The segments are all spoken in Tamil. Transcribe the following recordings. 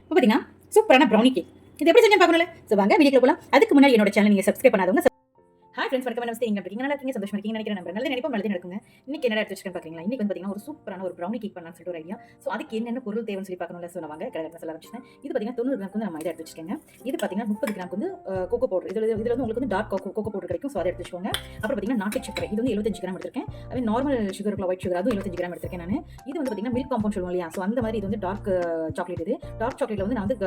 இப்போ பார்த்தீங்கன்னா சூப்பரான ப்ரௌனி கேக் இது எப்படி செஞ்சு பார்க்கணும்ல. ஸோ வாங்க வீடியோக்குள்ள போகலாம். அதுக்கு முன்னாடி என்னோட சேனல் நீங்கள் சப்ஸ்கிரைப் பண்ணாதவங்க ஹாய் ஃப்ரெண்ட்ஸ், வணக்கம். நமஸ்தே. நீங்க இருக்கீங்க, நல்லா இருக்கீங்க, சந்தோஷமா இருக்கீங்க நினைக்கிறேன். நம்பர் நல்லது நினைப்போம், நல்லது நடக்குங்க. இன்னைக்கு என்ன எடுத்து வச்சிருக்கேன் பாத்தீங்களா? இன்னைக்கு வந்து பாத்தீங்கன்னா ஒரு சூப்பரான ஒரு ப்ரௌனி கேக் பண்ணலாம்னு சொல்லிட்டு ஒரு ஐடியா. ஸோ அதுக்கு என்னென்ன பொருள் தேவைன்னு சொல்லி பார்க்கணும்ல. ஸோ நான் வாங்க கடற்கரை சொல்ல ஆரம்பிச்சேன். இது பாத்தீங்கன்னா 90 கிராம் வந்து நான் மைதா எடுத்து வச்சிருக்கேங்க. இது பாத்தீங்கன்னா 30 கிராம் வந்து கோகோ பவுடர். இதுல வந்து உங்களுக்கு வந்து டார்க் கோகோ பவுடர் கிடைக்கும். ஸோ அதை எடுத்து வச்சுக்கோங்க. அப்புறம் பாத்தீங்கன்னா நாட்டு சக்கரை, இது வந்து 75 கிராம் எடுத்திருக்கேன். அது நார்மல் சுகர், ஒயிட் சுகர், அதுவும் 75 கிராம் எடுத்திருக்கேன் நான். இது வந்து பாத்தீங்கன்னா மில்க் காம்பவுண்ட் சொல்லுவோம் இல்லையா? ஸோ அந்த மாதிரி இது வந்து டார்க் சாக்லேட். இது டார்க் சாக்லேட்ல வந்து நான் வந்து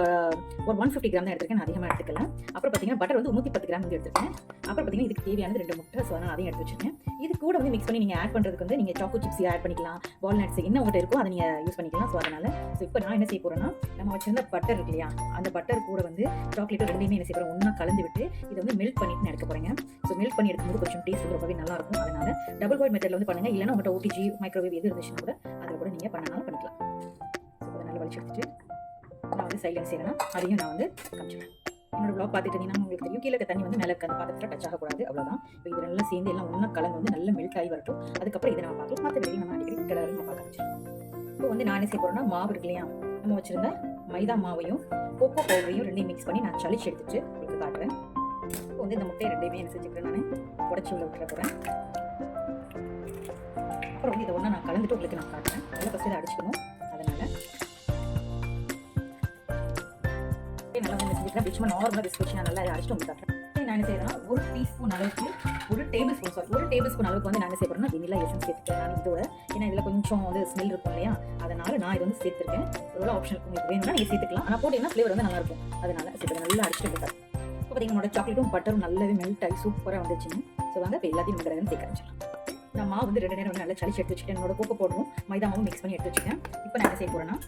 ஒரு 150 கிராம் தான் எடுத்திருக்கேன், அதிகமாக எடுத்துக்கல. அப்புறம் பாத்தீங்கன்னா பட்டர் வந்து 110 கிராம் வந்து எடுத்திருக்கேன். அப்புறம் பாத்தீங்கன்னா இதுக்கு தேவையானது 2 முட்டை. ஸோ அதனால் அதையும் எடுத்து வச்சிருக்கேன். இது கூட வந்து மிக்ஸ் பண்ணி நீங்கள் ஆட் பண்ணுறதுக்கு வந்து நீங்கள் சாக்கோ சிப்ஸ் ஆட் பண்ணிக்கலாம், வால்நட்ஸ் என்ன உங்கள்கிட்ட இருக்கோ அதை நீங்கள் யூஸ் பண்ணிக்கலாம். ஸோ அதனால் இப்போ நான் என்ன செய்ய போகிறேன்னா, நம்ம வச்சிருந்த பட்டர் இருக்கு இல்லையா, அந்த பட்டர் கூட வந்து சாக்லேட் ரெண்டுமே என்ன செய்ய போகிறோம், ஒன்றா கலந்து விட்டு இதை வந்து மெல்ட் பண்ணிட்டு நான் எடுக்க போகிறேங்க. ஸோ மெல்ட் பண்ணி எடுக்கும்போது கொஞ்சம் டேஸ்ட் ரொம்பவே நல்லா இருக்கும். அதனால் டபுள் பாயில் மெத்தடில் வந்து பண்ணுங்கள். இல்லைன்னா உங்கள்கிட்ட ஓடிஜி மைக்ரோவேவ் எது இருந்துச்சுன்னா கூட அதில் கூட நீங்கள் பண்ணனாலும் பண்ணிக்கலாம். ஸோ அதை நல்லா வலிச்சு எடுத்துட்டு நான் வந்து சைலன்ஸ் செய்யறேன்னா அதையும் நான் வந்து காமிச்சிடுறேன். என்னோட வ்ளாக் பார்த்துட்டு இருந்தீங்கன்னா உங்களுக்கு தெரியும், கீழே தண்ணி வந்து மேலே அந்த பாத்திரத்தில் டச் ஆகக்கூடாது, அவ்வளோதான். இப்போ இது நல்லா சேர்ந்து எல்லாம் ஒன்றா கலந்து வந்து நல்லா மெல்ட் ஆகி வரட்டும். அதுக்கப்புறம் இதை நம்ம பார்க்கலாம். மற்ற வெளியே நம்ம அடிக்கடி கலர் நம்ம பார்க்க ஆரம்பிச்சிடும். இப்போ வந்து நான் என்ன செய்ய போகிறேன்னா, மாவு இருக்கு இல்லையா, நம்ம வச்சிருந்த மைதா மாவையும் கோகோ பவுடரையும் ரெண்டையும் மிக்ஸ் பண்ணி நான் சளிச்சு எடுத்துட்டு உங்களுக்கு காட்டுறேன். இப்போ வந்து இந்த முட்டையை ரெண்டையுமே என்ன செஞ்சுக்கிறேன், நான் உடச்சி உள்ள விட்டுற போகிறேன். அப்புறம் வந்து இதை ஒன்றா நான் கலந்துட்டு உங்களுக்கு நான் காட்டுறேன். நல்லா ஃபஸ்ட்டு இதை அடிச்சுக்கணும். அதனால் நல்லா வந்து செஞ்சுக்கிறேன். சும்மா நார்மலாக பிஸ்கட் வச்சு நான் நல்லா அடிச்சுட்டு உங்களுக்கு காட்டுறேன். நான் என்ன செய்யறேன்னா, ஒரு டீஸ்பூன் அளவுக்கு ஒரு டேபிள் ஸ்பூன் அளவுக்கு வந்து நான் என்ன செய்ய போறேன்னா, வெனிலா எசன்ஸ் சேர்த்துக்கிறேன் நான் இதோட. ஏன்னா இதில் கொஞ்சம் வந்து ஸ்மெல் இருக்கும் இல்லையா, அதனால நான் இது வந்து சேர்த்துருக்கேன். ஒரு ஆப்ஷன் உங்களுக்கு வேணும்னா நீங்கள் சேர்த்துக்கலாம். ஆனால் போட்டிங்கன்னா ஃப்ளேவர் வந்து நல்லா இருக்கும். அதனால சேர்த்து நல்லா அடிச்சுட்டு இருக்காரு. இப்போ பார்த்தீங்கன்னா சாக்லேட்டும் பட்டரும் நல்லாவே மெல்ட் ஆகி சூப்பராக வந்துச்சுங்க. ஸோ வாங்க இப்போ எல்லாத்தையும் நம்ம கடை சேர்க்க ஆரம்பிச்சிடலாம். நான் மாவு வந்து 2 நேரம் வந்து நல்லா சளிச்சு எடுத்து வச்சுட்டேன். என்னோட கோகோ பவுடரும் மைதாவும் மிக்ஸ் பண்ணி எடுத்து வச்சுட்டேன். இப்போ நான் என்ன செய்ய போறேன்னா,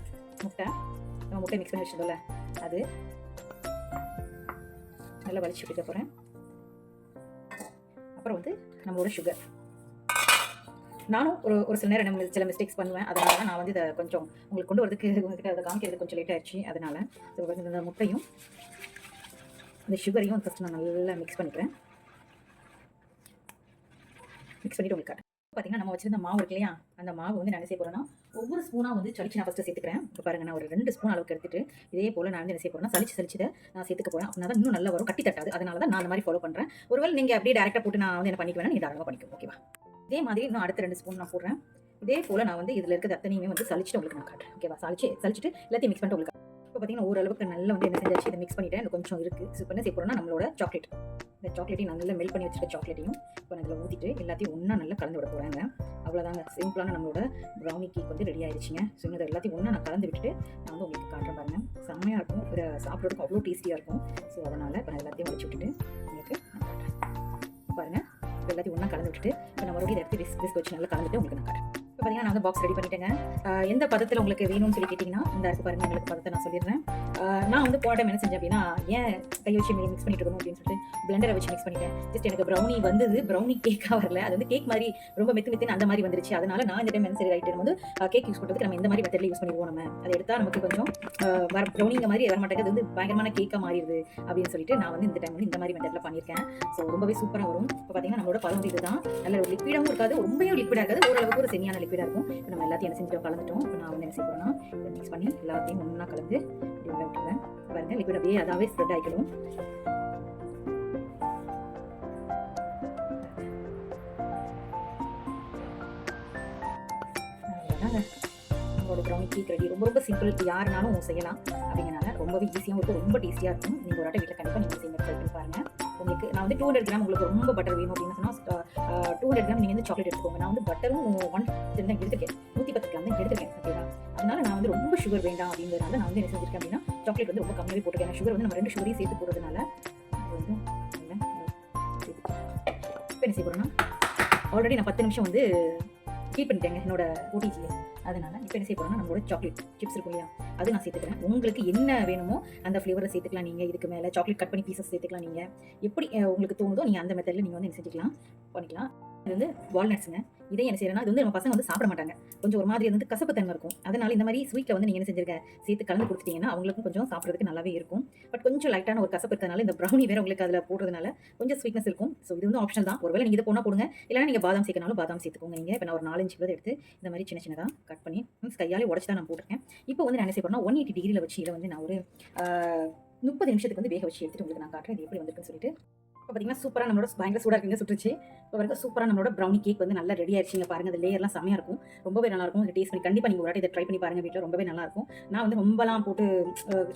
முட்டை மிக்ஸ் பண்ணி வச்சுட்டோம்ல, அது நல்லா வலிச்சு விட்டுக்க போகிறேன். அப்புறம் வந்து நம்மளோட சுகர், நானும் ஒரு சில நேரம் சில மிஸ்டேக்ஸ் பண்ணுவேன். அதனால தான் நான் வந்து இதை கொஞ்சம் உங்களுக்கு கொண்டு வரதுக்கு உங்ககிட்ட அதை காமிக்கிறது கொஞ்சம் லேட் ஆயிடுச்சு. அதனால இந்த முட்டையும் இந்த சுகரையும் ஃபஸ்ட்டு நான் நல்லா மிக்ஸ் பண்ணிக்கிறேன். மிக்ஸ் பண்ணிவிட்டு உங்களுக்கு காட்டுறேன். பார்த்தீங்கன்னா நம்ம வச்சிருந்த மாவு இருக்கு இல்லையா, அந்த மாவு வந்து நான் என்ன செய்ய போகிறேன்னா, ஒவ்வொரு ஸ்பூனாக வந்து சளிச்சு நான் ஃபஸ்ட்டு சேர்த்துக்கிறேன். இப்போ பாருங்கள், நான் ஒரு 2 ஸ்பூன் அளவுக்கு எடுத்துட்டு இதே போல் நான் வந்து என்ன செய்ய போகிறேன்னா, சளிச்சு நான் சேர்த்துக்க போகிறேன். அப்படின்னா தான் இன்னும் நல்லா வரும், கட்டி தட்டாது. அதனால தான் நான் அந்த மாதிரி ஃபாலோ பண்ணுறேன். ஒருவேளை நீங்கள் அப்படியே டேரெக்டாக போட்டு நான் வந்து என்ன பண்ணிக்குவேன்னா, நீ தாராளமாக பண்ணிக்கோ, ஓகேவா? இதே மாதிரி இன்னும் அடுத்த 2 ஸ்பூன் நான் போடுறேன். இதே போல் நான் வந்து இதில் இருக்கிற அத்தனையுமே வந்து சளிச்சுட்டு உங்களுக்கு நான் காட்டுறேன், ஓகேவா? சளிச்சுட்டு எல்லாத்தையும் மிக்ஸ் பண்ணிட்டு உங்களுக்கு. இப்போ பார்த்தீங்கன்னா ஓரளவுக்கு நல்லா வந்து என்ன செஞ்சாச்சு, இதை மிக்ஸ் பண்ணிவிட்டேன். எனக்கு கொஞ்சம் இருக்குது. ஸோ இப்போ என்ன செய்ய போகிறோம்னா, நம்மளோட சாக்லேட், இந்த சாக்லேட்டையும் நல்லா மெல்ட் பண்ணி வச்சுருக்க சாக்லேட்டையும் இப்போ நான் இதில் ஊற்றிட்டு எல்லாத்தையும் ஒன்றா நல்லா கலந்து விட போகிறாங்க. அவ்வளோதாங்க, சிம்பிளான நம்மளோட ப்ரௌனி கேக் வந்து ரெடி ஆயிடுச்சுங்க. ஸோ இதை எல்லாத்தையும் ஒன்றா நான் கலந்து விட்டுட்டு நான் வந்து உங்களுக்கு காட்டுறேன் பாருங்கள். செம்மையாக இருக்கும், இதை சாப்பிட்றதுக்கு அவ்வளோ டேஸ்டியாக இருக்கும். ஸோ அதனால் இப்போ நான் எல்லாத்தையும் வச்சு விட்டுட்டு உங்களுக்கு நான் காட்டுறேன் பாருங்கள். எல்லாத்தையும் ஒன்றா கலந்து விட்டுட்டு இப்போ நான் மறுபடியும் இதை எடுத்து விஸ்க் வச்சு நல்லா கலந்துட்டு உங்களுக்கு நான் காட்டுறேன். இப்போ பார்த்தீங்கன்னா நான் வந்து பாக்ஸ் ரெடி பண்ணிட்டேங்க. எந்த பதத்தில் உங்களுக்கு வேணும்னு சொல்லி கேட்டிங்கன்னா, இந்த இருக்கு பாருங்கள், உங்களுக்கு பதத்தை நான் சொல்லிடுறேன். நான் வந்து போன டைம் என்ன செஞ்சேன் அப்படின்னா, ஏன் கை வச்சு மிக்ஸ் பண்ணிட்டு இருக்கணும் அப்படின்னு சொல்லிட்டு பிளெண்டரை வச்சு மிக்ஸ் பண்ணிட்டேன். ஜஸ்ட் எனக்கு ப்ரௌனி வந்தது, ப்ரௌனி கேக்காக வரல. அது வந்து கேக் மாதிரி ரொம்ப மெத்துன்னு அந்த மாதிரி வந்துருச்சு. அதனால நான் இந்த டைம் என்ன சரி ரைட்டு வந்து கேக் யூஸ் பண்ணுறதுக்கு நம்ம இந்த மாதிரி மெத்தடில் யூஸ் பண்ணிடுவோம். நம்ம அதை எடுத்தால் நமக்கு கொஞ்சம் ப்ரௌனிங்க மாதிரி வர மாட்டேங்குது, அது வந்து பயங்கரமான கேக்காக மாறிடுது அப்படின்னு சொல்லிட்டு நான் வந்து இந்த டைம் வந்து இந்த மாதிரி மெத்தடில் பண்ணியிருக்கேன். ஸோ ரொம்பவே சூப்பராக வரும். இப்போ பார்த்தீங்கன்னா நம்மளோட பதம் இதுதான். நல்ல ஒரு லிக்விடாகவும் இருக்காது, ரொம்பவும் லிக்விடாக இருக்காது, ஓரளவுக்கு ஒரு செமியான லிக்விடாக இருக்கும். இப்போ நம்ம எல்லாத்தையும் என்ன செஞ்சுட்டோம், கலந்துட்டோம். இப்போ நான் வந்து என்ன செய்ய போகிறேன்னா, இதை மிக்ஸ் பண்ணி எல்லாத்தையும் ஒன்றா கலந்து இப்படி உள்ள விட்டுருவேன். பாருங்கள், லிக்விட் அப்படியே அதாவே ஸ்ப்ரெட் ஆகிக்கணும். நம்மளோட ப்ரௌனி கேக் ரெடி. ரொம்ப சிம்பிள், யாருனாலும் செய்யலாம். அப்படிங்கிறனால ரொம்பவே ஈஸியாகவும் இருக்கும், ரொம்ப டேஸ்டியாக இருக்கும். நீங்கள் ஒரு வீட்டில் கண்டிப்பாக நீங்கள் செய்ய ட்ரை பண்ணி பாருங்கள். உங்களுக்கு நான் வந்து 200 கிராம் உங்களுக்கு ரொம்ப பட்டர் வேணும் அப்படின்னு சொன்னால் 200 கிராம் நீங்கள் வந்து சாக்லேட் எடுத்துக்கோங்க. நான் வந்து பட்டரும் 110 தான் எடுத்துருக்கேன், 110 கிராம் தான் எடுத்துருக்கேன், ஓகேவா? அதனால நான் வந்து ரொம்ப சுகர் வேண்டாம் அப்படிங்கிறதுனால நான் வந்து என்ன செஞ்சிருக்கேன் அப்படின்னா, சாக்லேட் வந்து ரொம்ப கம்மியாகவே போட்டுருக்கேன். சுகர் வந்து நம்ம 2 சுகரையும் சேர்த்து போடுறதுனால வந்து இப்போ என்ன செய்ய போகிறோன்னா, ஆல்ரெடி நான் 10 நிமிஷம் வந்து ஹீட் பண்ணிட்டேங்க என்னோட ஓடிஜியை. அதனால் இப்போ என்ன செய்ய போகிறோம்னா, நம்மளோட சாக்லேட் சிப்ஸ் இருக்கும் இல்லையா, அது நான் சேர்த்துக்கிறேன். உங்களுக்கு என்ன வேணுமோ அந்த ஃப்ளேவரை சேர்த்துக்கலாம். நீங்கள் இதுக்கு மேலே சாக்லேட் கட் பண்ணி பீசஸ் சேர்த்துக்கலாம். நீங்கள் எப்படி உங்களுக்கு தோணுதோ நீங்கள் அந்த மெத்தடில் நீங்கள் வந்து என்ன செஞ்சுக்கலாம் பண்ணிக்கலாம். இது வந்து வால்நட்ஸுங்க. இதையும் என்ன செய்யறேன்னா, இது வந்து நம்ம பசங்க வந்து சாப்பிட மாட்டாங்க. கொஞ்சம் ஒரு மாதிரி வந்து கசப்பு தன்மை இருக்கும். அதனால இந்த மாதிரி ஸ்வீட்ல வந்து நீங்க என்ன செஞ்சிருங்க, சேர்த்து கலந்து குடுத்துட்டீங்கன்னா, அவங்களுக்கும் கொஞ்சம் சாப்பிடுறதுக்கு நல்லாவே இருக்கும். பட் கொஞ்சம் லைட்டான ஒரு கசப்பு இருக்கறதுனால, இந்த ப்ரௌனி வேற உங்களுக்கு அதுல போடுறதுனால கொஞ்சம் ஸ்வீட்னஸ் இருக்கும். ஸோ இது வந்து ஆப்ஷன் தான். ஒருவேளை நீங்க இத போனா போடுங்க. இல்லன்னா நீங்க பாதாம் சேர்க்கனாலும் பாதாம் சேர்த்துக்கோங்க நீங்க. இப்ப நான் ஒரு 4, 5 கிலோ எடுத்து இந்த மாதிரி சின்ன சின்னதா கட் பண்ணி கையாலே உடைச்சு தான் நான் போட்டுருக்கேன். இப்போ வந்து நான் என்ன செய்ய போறேன்னா, 180 டிகிரில வச்சு இத வந்து நான் ஒரு ஆ 30 நிமிஷத்துக்கு வந்து வேக வச்சு எடுத்துட்டு உங்களுக்கு நான் காட்டுறேன். இது எப்படி வந்திருக்குன்னு சொல்லிட்டு. இப்போ பார்த்தீங்கன்னா, சூப்பரா நம்மளோட பயங்கர சூடா இருக்குங்க சுட்டுருச்சு. இப்போ வரைக்கும் சூப்பரா நம்மளோட ப்ரௌனி கேக் வந்து நல்லா ரெடி ஆயிடுச்சுங்க. பாருங்க அந்த லேயர்லாம் செமையா இருக்கும். ரொம்பவே நல்லாயிருக்கும். இத டேஸ்ட் பண்ணி கண்டிப்பா நீங்க ஒரு வாட்டி இத ட்ரை பண்ணி பாருங்க வீட்ல. ரொம்பவே நல்லாயிருக்கும். நான் வந்து ரொம்பலாம் போட்டு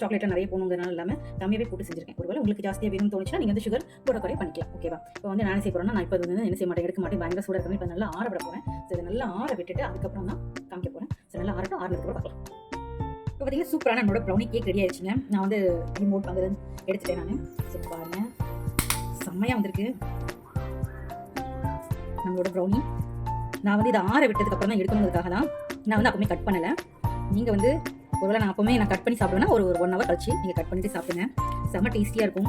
சாக்லேட்லாம் நெறைய போடணுங்கிறனால இல்லாம கம்மியாவே போட்டு செஞ்சிருக்கேன். ஒருவேளை உங்களுக்கு ஜாஸ்தியா வேணும்னு தோணுச்சுன்னா, நீங்க வந்து சுகர் கூட குறைய பண்ணிக்கலாம். ஓகேவா? இப்போ வந்து நான் என்ன செய்ய போறேன்னா, நான் இப்போ வந்து என்ன செய்ய மாட்டேன், எடுக்க மாட்டேன். பயங்கர சூடா இருக்கவே இப்ப நல்லா ஆற விட போறேன். ஸோ இத நல்லா ஆற விட்டுட்டு அதுக்கப்புறம் தான் காமிக்க போறேன். ஸோ நல்லா ஆறட்டும். ஆறுனதுக்கு அப்புறம் பார்க்கலாம். இப்போ பார்த்தீங்கன்னா, சூப்பரான நம்மளோட ப்ரௌனி கேக் ரெடி ஆயிடுச்சுங்க. நான் வந்து ரிமோட் அங்க எடுத்துட்டேன் நானு. ஸோ பாருங்க. செம்மையா வந்திருக்கு நம்மளோட ப்ரௌனி. நான் வந்து இதை ஆற விட்டதுக்கு அப்புறம் தான் எடுக்கணுங்கிறதுக்காக தான் நான் வந்து அப்பவுமே கட் பண்ணல. நீங்க வந்து ஒருவேளை நான் அப்பவுமே கட் பண்ணி சாப்பிடுவேன்னா ஒரு 1 ஹவர் கழிச்சு நீங்க கட் பண்ணிட்டு சாப்பிடுங்க. செம்ம டேஸ்டியா இருக்கும்.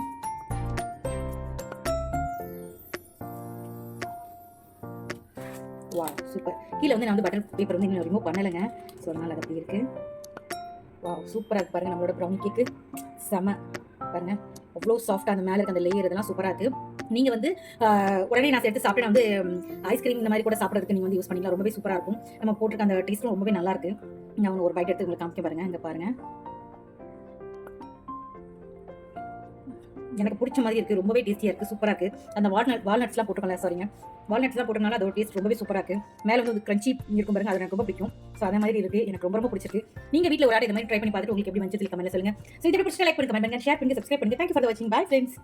Wow super. கீழே வந்து நான் வந்து பட்டர் பேப்பர் வந்து இன்னும் ரிமூவ் பண்ணலைங்க. ஸோ அதனால அது அப்படி இருக்கு. வாவ் சூப்பரா இருக்கு பாருங்க நம்மளோட ப்ரௌனி கேக்கு. செம பாருங்க அவ்வளோ சாஃப்டா அந்த மேலே இருக்க அந்த லேயர் இதெல்லாம் சூப்பரா இருக்கு. நீங்க வந்து உடனே நான் எடுத்து சாப்பிட்டு வந்து ஐஸ்கிரீம் இந்த மாதிரி கூட சாப்பிட்றதுக்கு நீங்க வந்து யூஸ் பண்ணிக்கலாம். ரொம்பவே சூப்பரா இருக்கும். நம்ம போட்டிருக்க அந்த டேஸ்ட்டும் ரொம்பவே நல்லா இருக்கு. நான் ஒரு பைட் எடுத்து உங்களுக்கு காமிக்க பாருங்க. இங்க பாருங்க. எனக்கு பிடிச்ச மாதிரி இருக்கு. ரொம்பவே டேஸ்டியா இருக்கு. சூப்பரா இருக்கு. அந்த வால்நட்ஸ்லாம் போட்டுருக்கல சாரிங்க. வால்நட்ஸ்லாம் போட்டனால அதோட டேஸ்ட் ரொம்பவே சூப்பரா இருக்கு. மேல வந்து கிரன்ச்சி இருக்கும் பாருங்க. அது எனக்கு ரொம்ப பிடிக்கும். ஸோ அதே மாதிரி இருக்கு. எனக்கு ரொம்ப ரொம்ப பிடிச்சிருக்கு. நீங்க வீட்ல ஒரு ஆடு இந்த மாதிரி ட்ரை பண்ணி பார்த்துட்டு உங்களுக்கு எப்படி வந்துச்சு கமெண்ட்ல சொல்லுங்க. ஸோ இந்த வீடியோ பிடிச்சா லைக் பண்ணுங்க, கமெண்ட் பண்ணுங்க, ஷேர் பண்ணுங்க, சப்ஸ்கிரைப் பண்ணுங்க. தேங்க்யூ ஃபார் வாட்சிங். Bye friends.